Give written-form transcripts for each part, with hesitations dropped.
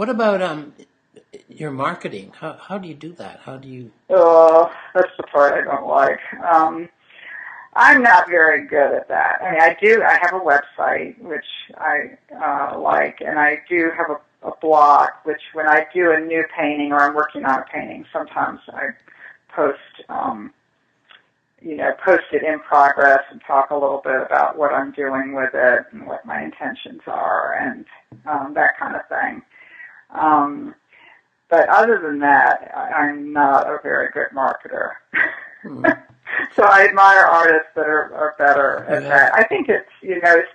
What about your marketing? How do you do that? How do you? Oh, that's the part I don't like. I'm not very good at that. I mean, I have a website, which I like, and I do have a blog, which when I do a new painting or I'm working on a painting, sometimes I post, post it in progress and talk a little bit about what I'm doing with it and what my intentions are and that kind of thing. But other than that, I'm not a very good marketer. So I admire artists that are better at that. I think it's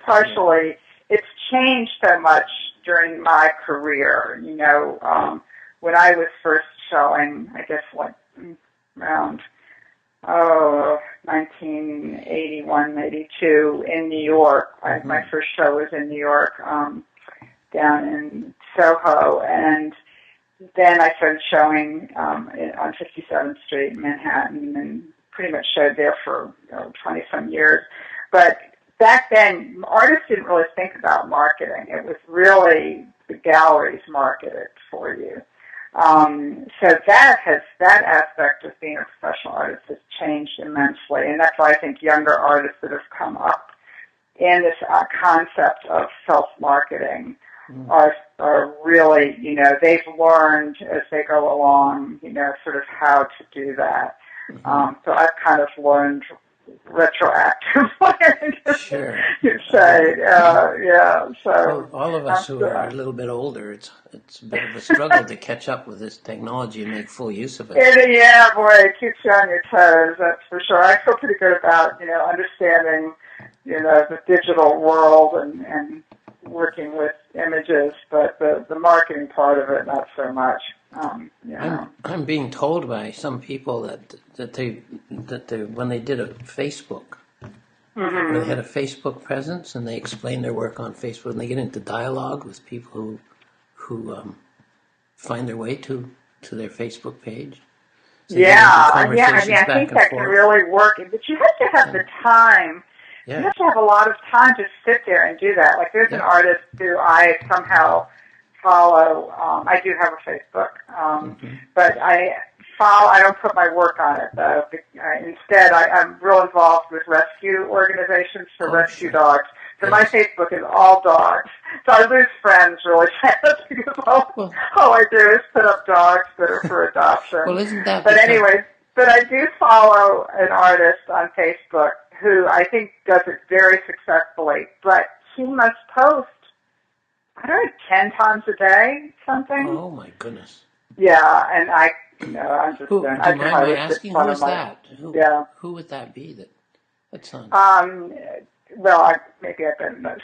partially, it's changed so much during my career. When I was first showing, I guess around 1981, 82 in New York. My first show was in New York, down in Soho, and then I started showing on 57th Street in Manhattan, and pretty much showed there for 20-some years. But back then, artists didn't really think about marketing. It was really the galleries marketed for you. So that aspect of being a professional artist has changed immensely, and that's why I think younger artists that have come up in this concept of self-marketing are really, they've learned as they go along, sort of how to do that. So I've kind of learned retroactively, Sure. you say, yeah. So well, all of us who are a little bit older, it's a bit of a struggle to catch up with this technology and make full use of it. Yeah, boy, it keeps you on your toes, that's for sure. I feel pretty good about, understanding, the digital world and working with images, but the marketing part of it, not so much. I'm being told by some people that they when they did a Facebook, they had a Facebook presence and they explained their work on Facebook, and they get into dialogue with people who find their way to their Facebook page. So I think that can really work, but you have to have the time. Yeah. You have to have a lot of time to sit there and do that. Like there's an artist who I somehow follow. I do have a Facebook, but I don't put my work on it though. Instead, I'm real involved with rescue organizations for rescue dogs. So my Facebook is all dogs. So I lose friends really fast because all I do is put up dogs that are for adoption. Well, isn't that? But anyway, but I do follow an artist on Facebook who I think does it very successfully, but he must post, 10 times a day, something. Oh my goodness. Yeah, and I'm just. Do you mind my asking? Who is that? Who would that be? That's not. Well, maybe I better not.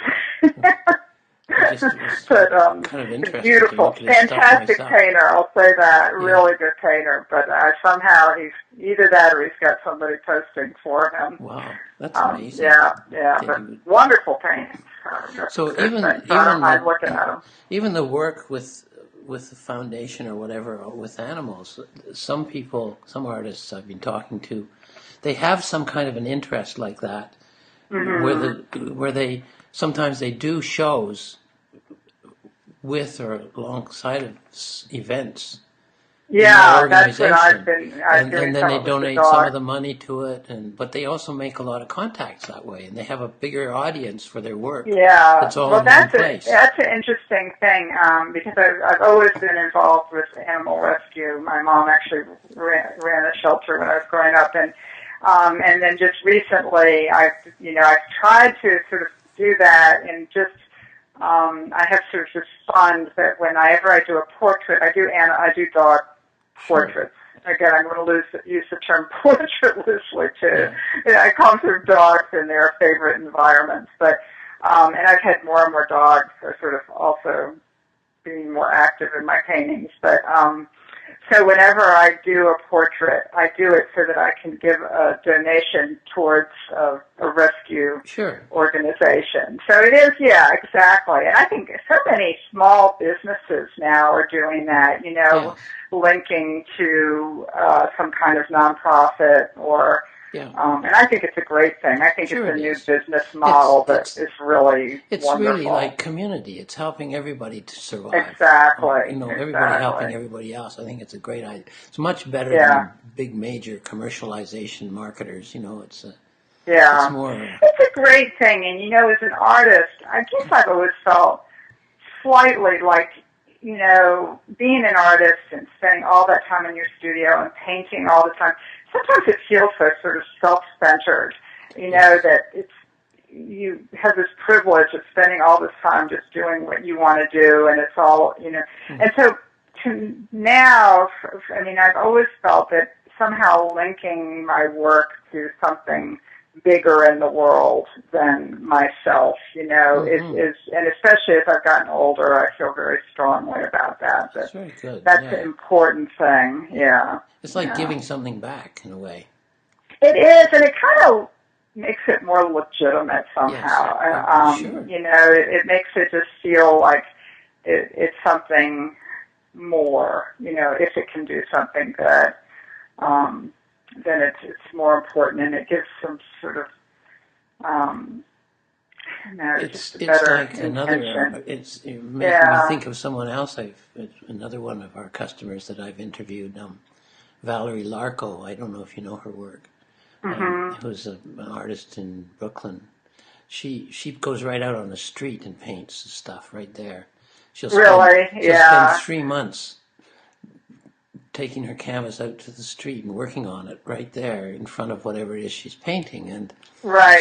But kind of beautiful, fantastic painter. I'll say that. Really good painter. But somehow he's either that or he's got somebody posting for him. Wow, that's amazing. But wonderful paintings. So even the work with the foundation or whatever with animals, some artists I've been talking to, they have some kind of an interest like that, where they sometimes they do shows with or alongside of events. Yeah, that's what I've been and doing. And then they donate some of the money to it, but they also make a lot of contacts that way, and they have a bigger audience for their work. Yeah, that's all in one place. That's an interesting thing because I've always been involved with animal rescue. My mom actually ran a shelter when I was growing up, and then just recently I've tried to sort of do that, and just I have sort of this fund that whenever I do a portrait, I do dog portraits. Again, I'm going to use the term portrait loosely too. Yeah. I come through dogs in their favorite environments, but and I've had more and more dogs are sort of also being more active in my paintings. But so whenever I do a portrait, I do it so that I can give a donation towards a rescue organization. So it is, exactly. And I think so many small businesses now are doing that, linking to some kind of nonprofit or Yeah. And I think it's a great thing. I think Sure it's a new is. business model that It's is really it's wonderful. really like community. It's helping everybody to survive. Exactly. Everybody helping Exactly. everybody else. I think it's a great idea. It's much better Yeah. than big major commercialization marketers. It's Yeah. more. It's a great thing. And, as an artist, I guess I've always felt slightly like, being an artist and spending all that time in your studio and painting all the time, sometimes it feels so sort of self-centered, that you have this privilege of spending all this time just doing what you want to do, and it's all, And so now, I've always felt that somehow linking my work to something bigger in the world than myself, is, and especially as I've gotten older, I feel very strongly about that. That's very good. That's an important thing, yeah. It's like giving something back in a way. It is, and it kind of makes it more legitimate somehow. Yes. Sure. It makes it just feel like it's something more, if it can do something good. Then it's more important, and it gives some sort of, It's better like intention. It's making me think of someone else. Another one of our customers that I've interviewed, Valerie Larco. I don't know if you know her work. Who's an artist in Brooklyn. She goes right out on the street and paints stuff right there. She'll spend 3 months taking her canvas out to the street and working on it right there in front of whatever it is she's painting. And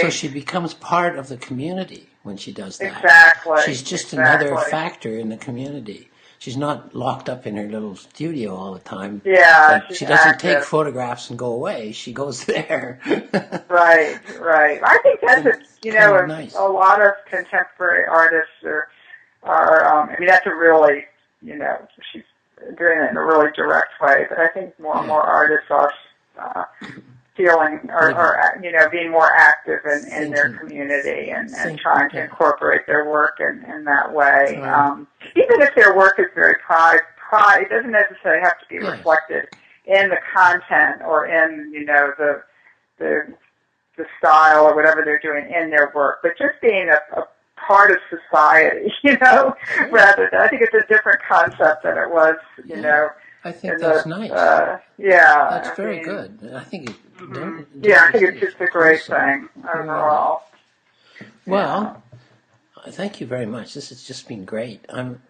so she becomes part of the community when she does that. Exactly. She's just another factor in the community. She's not locked up in her little studio all the time. Yeah, she doesn't take photographs and go away. She goes there. Right. I think that's nice. A lot of contemporary artists that's a really, she's doing it in a really direct way, but I think more and more artists are feeling or being more active in their community and trying to incorporate their work in that way. Even if their work is very private, it doesn't necessarily have to be reflected in the content or in the style or whatever they're doing in their work, but just being a part of society, rather than, I think it's a different concept than it was, I think that's nice. That's very good. I think I think it's just a great thing overall. Well, thank you very much. This has just been great. Good.